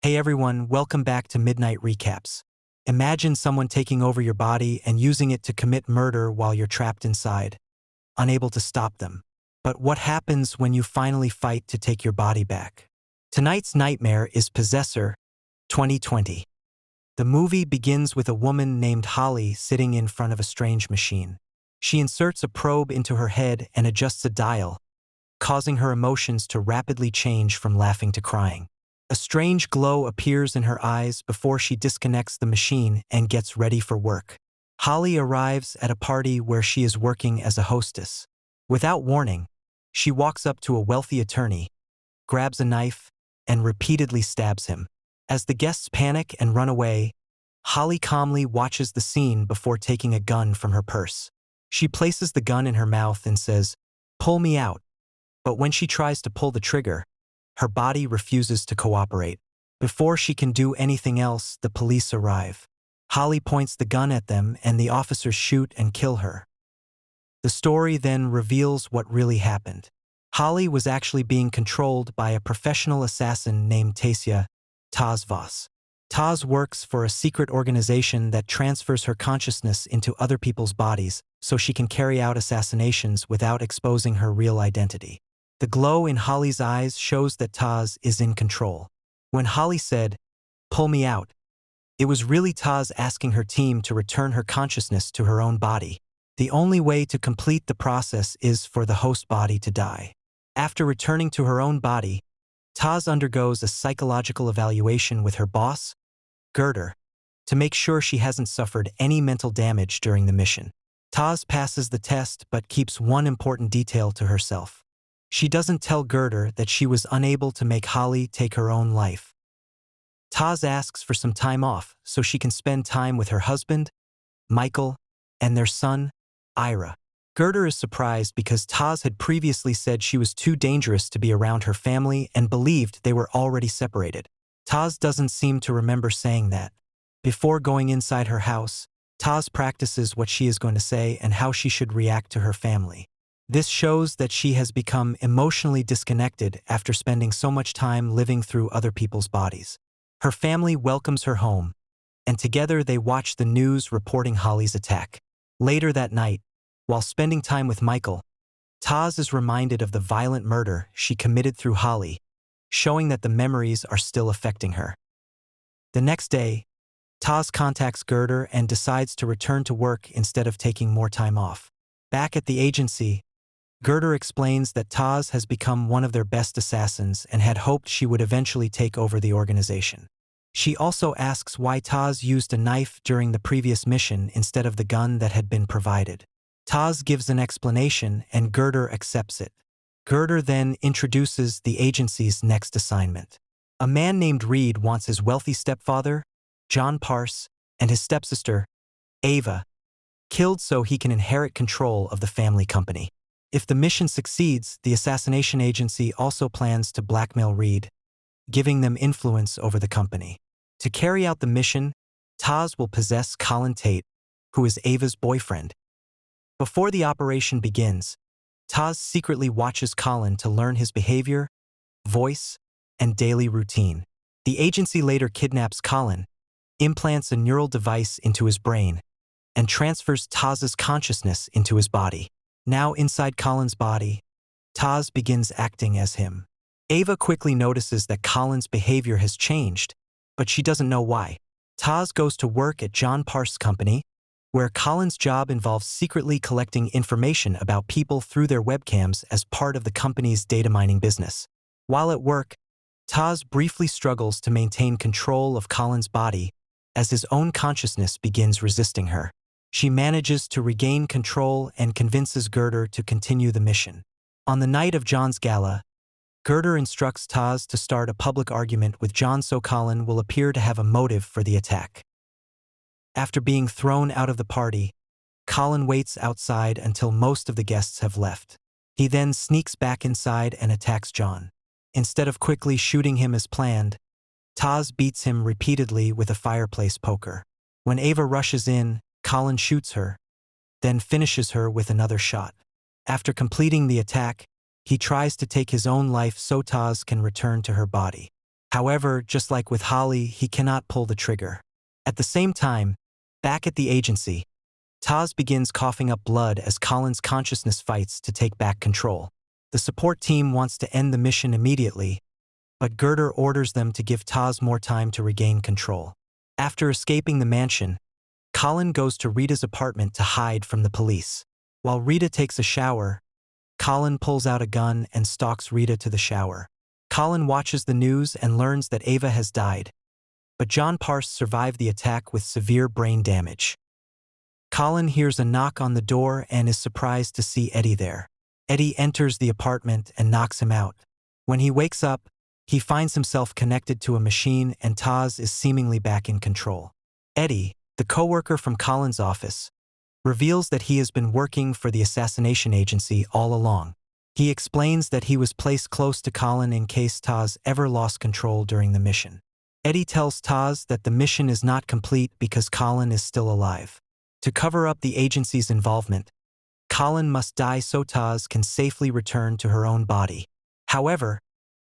Hey everyone, welcome back to Midnight Recaps. Imagine someone taking over your body and using it to commit murder while you're trapped inside, unable to stop them. But what happens when you finally fight to take your body back? Tonight's nightmare is Possessor, 2020. The movie begins with a woman named Holly sitting in front of a strange machine. She inserts a probe into her head and adjusts a dial, causing her emotions to rapidly change from laughing to crying. A strange glow appears in her eyes before she disconnects the machine and gets ready for work. Holly arrives at a party where she is working as a hostess. Without warning, she walks up to a wealthy attorney, grabs a knife, and repeatedly stabs him. As the guests panic and run away, Holly calmly watches the scene before taking a gun from her purse. She places the gun in her mouth and says, "Pull me out." But when she tries to pull the trigger, her body refuses to cooperate. Before she can do anything else, the police arrive. Holly points the gun at them and the officers shoot and kill her. The story then reveals what really happened. Holly was actually being controlled by a professional assassin named Tasia Taz Voss. Taz works for a secret organization that transfers her consciousness into other people's bodies so she can carry out assassinations without exposing her real identity. The glow in Holly's eyes shows that Taz is in control. When Holly said, "Pull me out," it was really Taz asking her team to return her consciousness to her own body. The only way to complete the process is for the host body to die. After returning to her own body, Taz undergoes a psychological evaluation with her boss, Girder, to make sure she hasn't suffered any mental damage during the mission. Taz passes the test but keeps one important detail to herself. She doesn't tell Girder that she was unable to make Holly take her own life. Taz asks for some time off so she can spend time with her husband, Michael, and their son, Ira. Girder is surprised because Taz had previously said she was too dangerous to be around her family and believed they were already separated. Taz doesn't seem to remember saying that. Before going inside her house, Taz practices what she is going to say and how she should react to her family. This shows that she has become emotionally disconnected after spending so much time living through other people's bodies. Her family welcomes her home, and together they watch the news reporting Holly's attack. Later that night, while spending time with Michael, Taz is reminded of the violent murder she committed through Holly, showing that the memories are still affecting her. The next day, Taz contacts Girder and decides to return to work instead of taking more time off. Back at the agency, Girder explains that Taz has become one of their best assassins and had hoped she would eventually take over the organization. She also asks why Taz used a knife during the previous mission instead of the gun that had been provided. Taz gives an explanation and Girder accepts it. Girder then introduces the agency's next assignment. A man named Reed wants his wealthy stepfather, John Parse, and his stepsister, Ava, killed so he can inherit control of the family company. If the mission succeeds, the assassination agency also plans to blackmail Reed, giving them influence over the company. To carry out the mission, Taz will possess Colin Tate, who is Ava's boyfriend. Before the operation begins, Taz secretly watches Colin to learn his behavior, voice, and daily routine. The agency later kidnaps Colin, implants a neural device into his brain, and transfers Taz's consciousness into his body. Now inside Colin's body, Taz begins acting as him. Ava quickly notices that Colin's behavior has changed, but she doesn't know why. Taz goes to work at John Parse's company, where Colin's job involves secretly collecting information about people through their webcams as part of the company's data mining business. While at work, Taz briefly struggles to maintain control of Colin's body as his own consciousness begins resisting her. She manages to regain control and convinces Girder to continue the mission. On the night of John's gala, Girder instructs Taz to start a public argument with John so Colin will appear to have a motive for the attack. After being thrown out of the party, Colin waits outside until most of the guests have left. He then sneaks back inside and attacks John. Instead of quickly shooting him as planned, Taz beats him repeatedly with a fireplace poker. When Ava rushes in, Colin shoots her, then finishes her with another shot. After completing the attack, he tries to take his own life so Taz can return to her body. However, just like with Holly, he cannot pull the trigger. At the same time, back at the agency, Taz begins coughing up blood as Colin's consciousness fights to take back control. The support team wants to end the mission immediately, but Girder orders them to give Taz more time to regain control. After escaping the mansion, Colin goes to Rita's apartment to hide from the police. While Rita takes a shower, Colin pulls out a gun and stalks Rita to the shower. Colin watches the news and learns that Ava has died, but John Parse survived the attack with severe brain damage. Colin hears a knock on the door and is surprised to see Eddie there. Eddie enters the apartment and knocks him out. When he wakes up, he finds himself connected to a machine and Taz is seemingly back in control. Eddie, the coworker from Colin's office, reveals that he has been working for the assassination agency all along. He explains that he was placed close to Colin in case Taz ever lost control during the mission. Eddie tells Taz that the mission is not complete because Colin is still alive. To cover up the agency's involvement, Colin must die so Taz can safely return to her own body. However,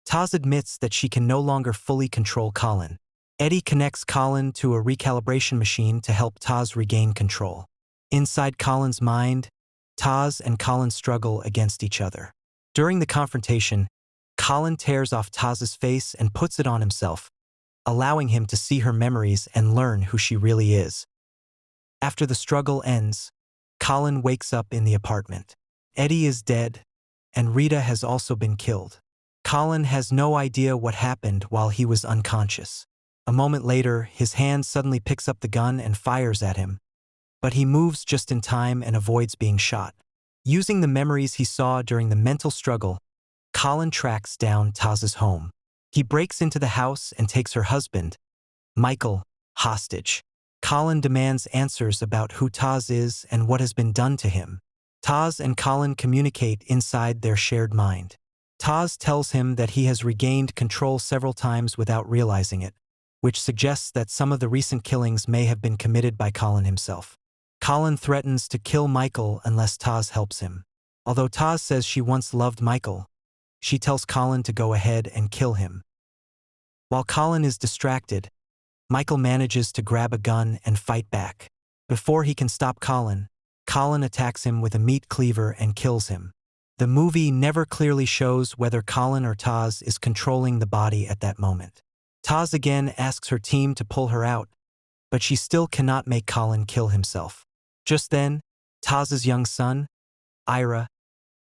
Taz admits that she can no longer fully control Colin. Eddie connects Colin to a recalibration machine to help Taz regain control. Inside Colin's mind, Taz and Colin struggle against each other. During the confrontation, Colin tears off Taz's face and puts it on himself, allowing him to see her memories and learn who she really is. After the struggle ends, Colin wakes up in the apartment. Eddie is dead, and Rita has also been killed. Colin has no idea what happened while he was unconscious. A moment later, his hand suddenly picks up the gun and fires at him, but he moves just in time and avoids being shot. Using the memories he saw during the mental struggle, Colin tracks down Taz's home. He breaks into the house and takes her husband, Michael, hostage. Colin demands answers about who Taz is and what has been done to him. Taz and Colin communicate inside their shared mind. Taz tells him that he has regained control several times without realizing it, which suggests that some of the recent killings may have been committed by Colin himself. Colin threatens to kill Michael unless Taz helps him. Although Taz says she once loved Michael, she tells Colin to go ahead and kill him. While Colin is distracted, Michael manages to grab a gun and fight back. Before he can stop Colin, Colin attacks him with a meat cleaver and kills him. The movie never clearly shows whether Colin or Taz is controlling the body at that moment. Taz again asks her team to pull her out, but she still cannot make Colin kill himself. Just then, Taz's young son, Ira,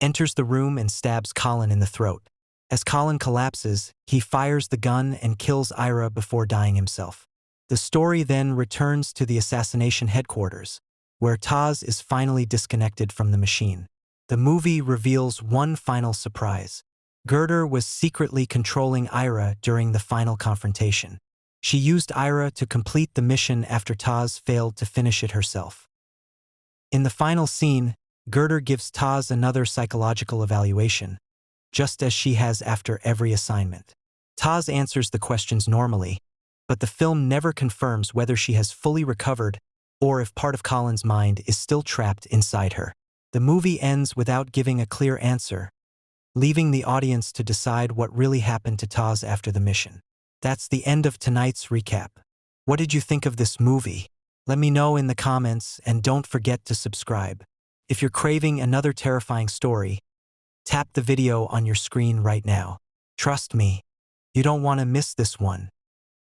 enters the room and stabs Colin in the throat. As Colin collapses, he fires the gun and kills Ira before dying himself. The story then returns to the assassination headquarters, where Taz is finally disconnected from the machine. The movie reveals one final surprise. Girder was secretly controlling Ira during the final confrontation. She used Ira to complete the mission after Taz failed to finish it herself. In the final scene, Girder gives Taz another psychological evaluation, just as she has after every assignment. Taz answers the questions normally, but the film never confirms whether she has fully recovered or if part of Colin's mind is still trapped inside her. The movie ends without giving a clear answer, leaving the audience to decide what really happened to Taz after the mission. That's the end of tonight's recap. What did you think of this movie? Let me know in the comments and don't forget to subscribe. If you're craving another terrifying story, tap the video on your screen right now. Trust me, you don't want to miss this one.